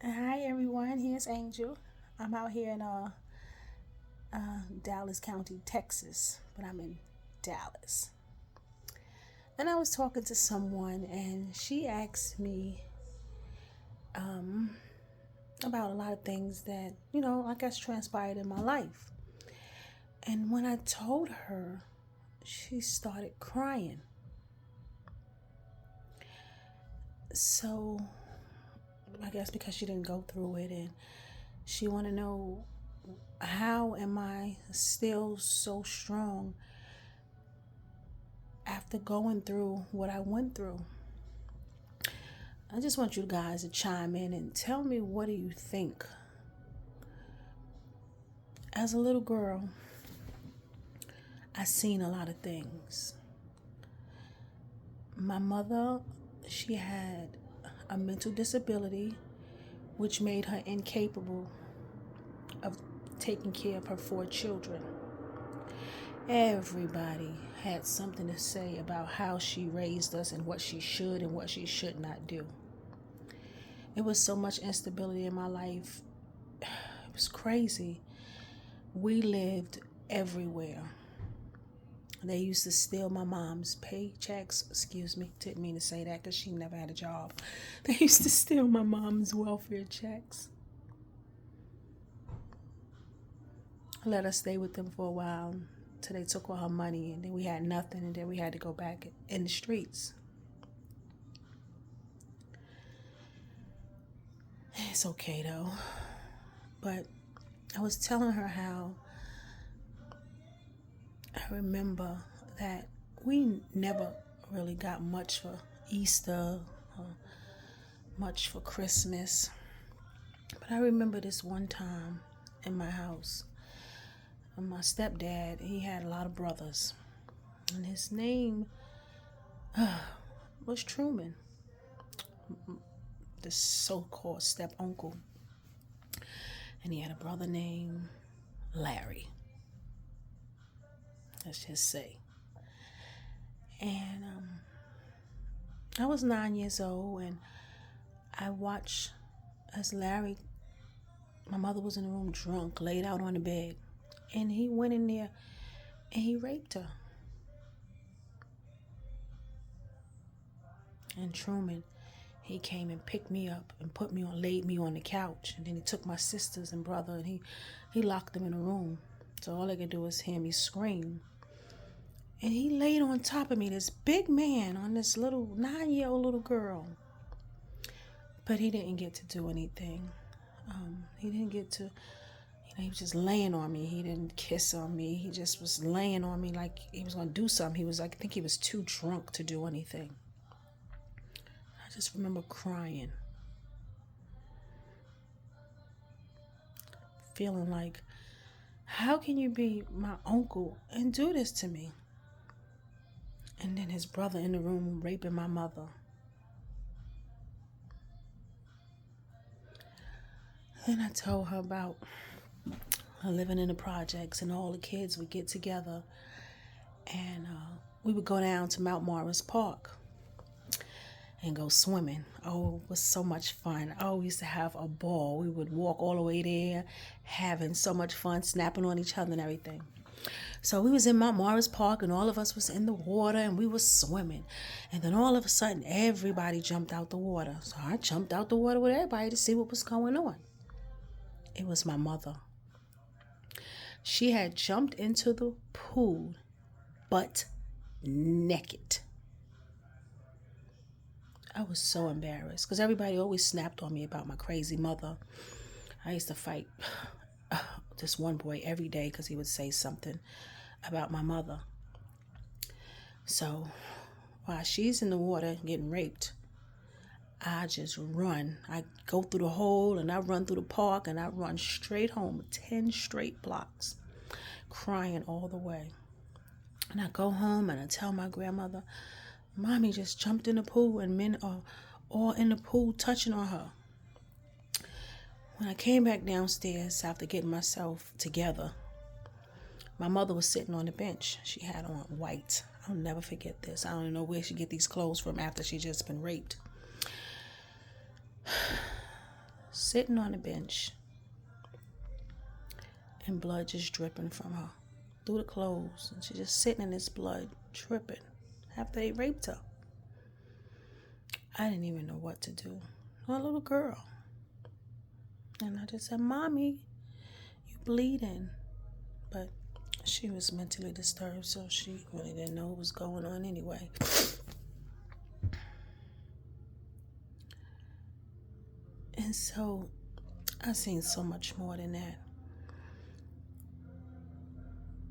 Hi everyone, here's Angel. I'm out here in Dallas County, Texas, but I'm in Dallas. And I was talking to someone, and she asked me about a lot of things that, I guess transpired in my life. And when I told her, she started crying. So I guess because she didn't go through it, and she want to know, how am I still so strong after going through what I went through? I just want you guys to chime in and tell me, what do you think? As a little girl, I seen a lot of things. My mother, she had a mental disability which made her incapable of taking care of her 4 children. Everybody had something to say about how she raised us and what she should and what she should not do. It was so much instability in my life. It was crazy. We lived everywhere. They used to steal my mom's paychecks. Excuse me, didn't mean to say that because she never had a job. They used to steal my mom's welfare checks. Let us stay with them for a while till they took all her money, and then we had nothing, and then we had to go back in the streets. It's okay though. But I was telling her how I remember that we never really got much for Easter or much for Christmas. But I remember this one time in my house. My stepdad, he had a lot of brothers. And his name was Truman, the so-called step-uncle. And he had a brother named Larry. Let's just say. And I was 9 years old, and I watched as Larry, my mother was in the room drunk, laid out on the bed, and he went in there and he raped her. And Truman, he came and picked me up and laid me on the couch, and then he took my sisters and brother, and he locked them in a room. So all they could do was hear me scream. And he laid on top of me, this big man, on this little 9-year-old little girl. But he didn't get to do anything. He didn't get to, he was just laying on me. He didn't kiss on me. He just was laying on me like he was going to do something. He was like, I think he was too drunk to do anything. I just remember crying. Feeling like, how can you be my uncle and do this to me? And then his brother in the room raping my mother. Then I told her about living in the projects, and all the kids would get together, and we would go down to Mount Morris Park and go swimming. Oh, it was so much fun. Oh, we used to have a ball. We would walk all the way there, having so much fun, snapping on each other and everything. So we was in Mount Morris Park, and all of us was in the water, and we was swimming. And then all of a sudden, everybody jumped out the water. So I jumped out the water with everybody to see what was going on. It was my mother. She had jumped into the pool, butt naked. I was so embarrassed because everybody always snapped on me about my crazy mother. I used to fight this one boy every day because he would say something about my mother. So while she's in the water getting raped, I just run. I go through the hole, and I run through the park, and I run straight home, 10 straight blocks, crying all the way. And I go home and I tell my grandmother, Mommy just jumped in the pool and men are all in the pool touching on her. When I came back downstairs after getting myself together, my mother was sitting on the bench. She had on white. I'll never forget this. I don't know where she get these clothes from after she just been raped. sitting on a bench and blood just dripping from her through the clothes. And she's just sitting in this blood dripping after they raped her. I didn't even know what to do. A little girl. And I just said, Mommy, you bleeding. But she was mentally disturbed, so she really didn't know what was going on anyway. And so I've seen so much more than that.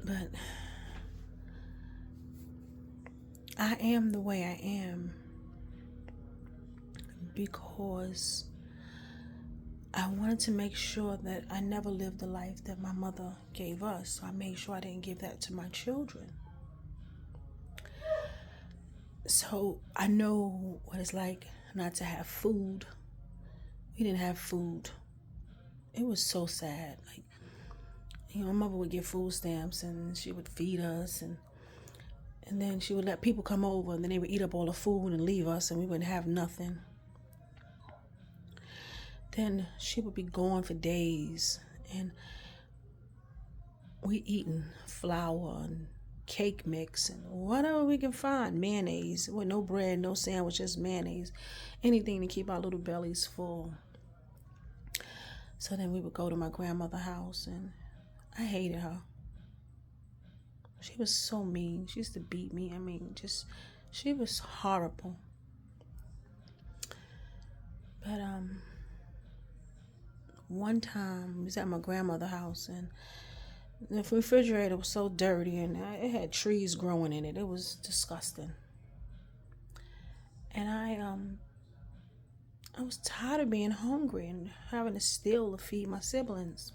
But I am the way I am because I wanted to make sure that I never lived the life that my mother gave us. So I made sure I didn't give that to my children. So I know what it's like not to have food. We didn't have food. It was so sad. Like, my mother would get food stamps and she would feed us, and then she would let people come over, and then they would eat up all the food and leave us, and we wouldn't have nothing. Then she would be gone for days, and we eating flour and cake mix and whatever we can find, mayonnaise, with no bread, no sandwich, just mayonnaise, anything to keep our little bellies full. So then we would go to my grandmother's house, and I hated her. She was so mean. She used to beat me. She was horrible. But one time we was at my grandmother's house, and the refrigerator was so dirty, and it had trees growing in it. It was disgusting. And I was tired of being hungry and having to steal to feed my siblings.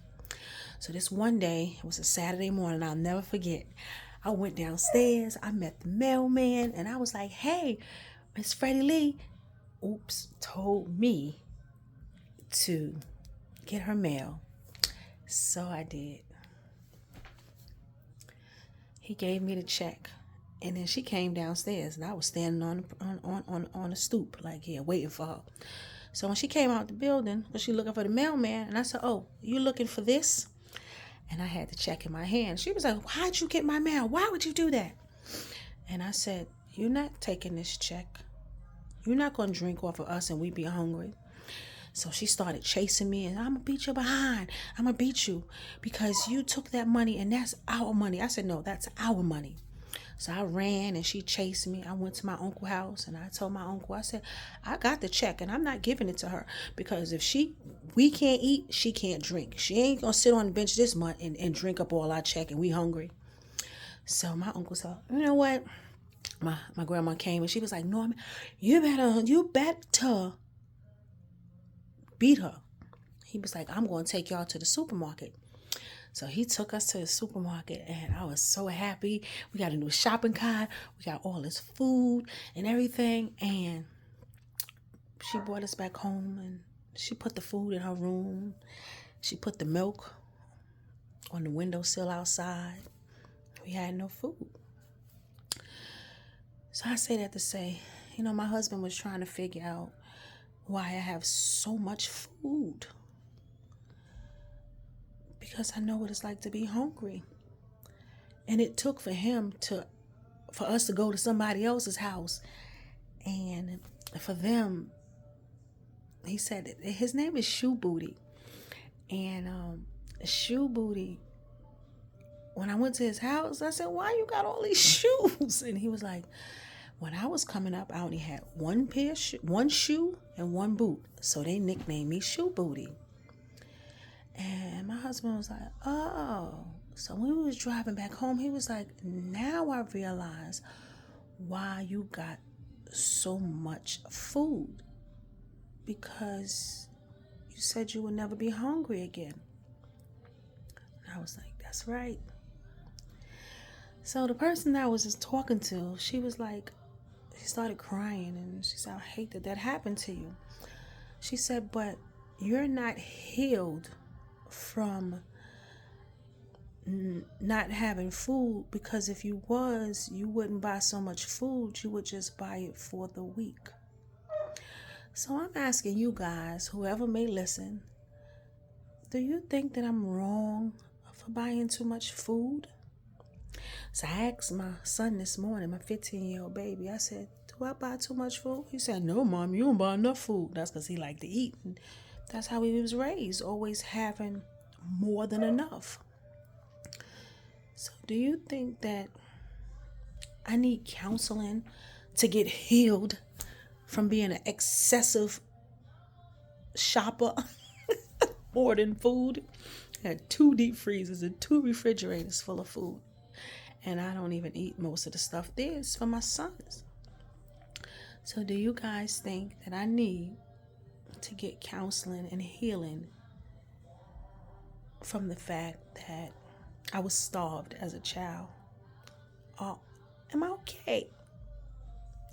So this one day, it was a Saturday morning, I'll never forget. I went downstairs, I met the mailman, and I was like, hey, Miss Freddie Lee, told me to get her mail. So I did. He gave me the check, and then she came downstairs, and I was standing on the stoop, like here, waiting for her. So when she came out the building, she looking for the mailman, and I said, oh, you looking for this? And I had the check in my hand. She was like, why'd you get my mail? Why would you do that? And I said, you're not taking this check. You're not going to drink off of us and we be hungry. So she started chasing me, and I'm going to beat you behind. I'm going to beat you because you took that money and that's our money. I said, no, that's our money. So I ran, and she chased me. I went to my uncle's house, and I told my uncle, I said, I got the check and I'm not giving it to her because if we can't eat, she can't drink. She ain't going to sit on the bench this month and drink up all our check, and we hungry. So my uncle said, you know what? My grandma came, and she was like, Norman, you better beat her. He was like, I'm going to take y'all to the supermarket. So he took us to the supermarket, and I was so happy. We got a new shopping cart. We got all this food and everything. And she brought us back home, and she put the food in her room. She put the milk on the windowsill outside. We had no food. So I say that to say, my husband was trying to figure out why I have so much food. Because I know what it's like to be hungry. And it took for us to go to somebody else's house. And for them, he said his name is Shoe Booty. And Shoe Booty, when I went to his house, I said, why you got all these shoes? And he was like, when I was coming up, I only had one shoe and one boot. So they nicknamed me Shoe Booty. And my husband was like, oh. So when we was driving back home, he was like, now I realize why you got so much food. Because you said you would never be hungry again. And I was like, that's right. So the person that I was just talking to, she was like, she started crying, and she said, I hate that happened to you. She said, but you're not healed from not having food, because if you was, you wouldn't buy so much food, you would just buy it for the week. So I'm asking you guys, whoever may listen, Do you think that I'm wrong for buying too much food? So I asked my son this morning, my 15-year-old baby, I said, do I buy too much food? He said, no, Mom, you don't buy enough food. That's because he liked to eat. And that's how he was raised, always having more than enough. So do you think that I need counseling to get healed from being an excessive shopper, hoarding food? I had 2 deep freezers and 2 refrigerators full of food. And I don't even eat most of the stuff there. It's for my sons. So do you guys think that I need to get counseling and healing from the fact that I was starved as a child? Or am I okay?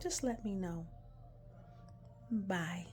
Just let me know. Bye.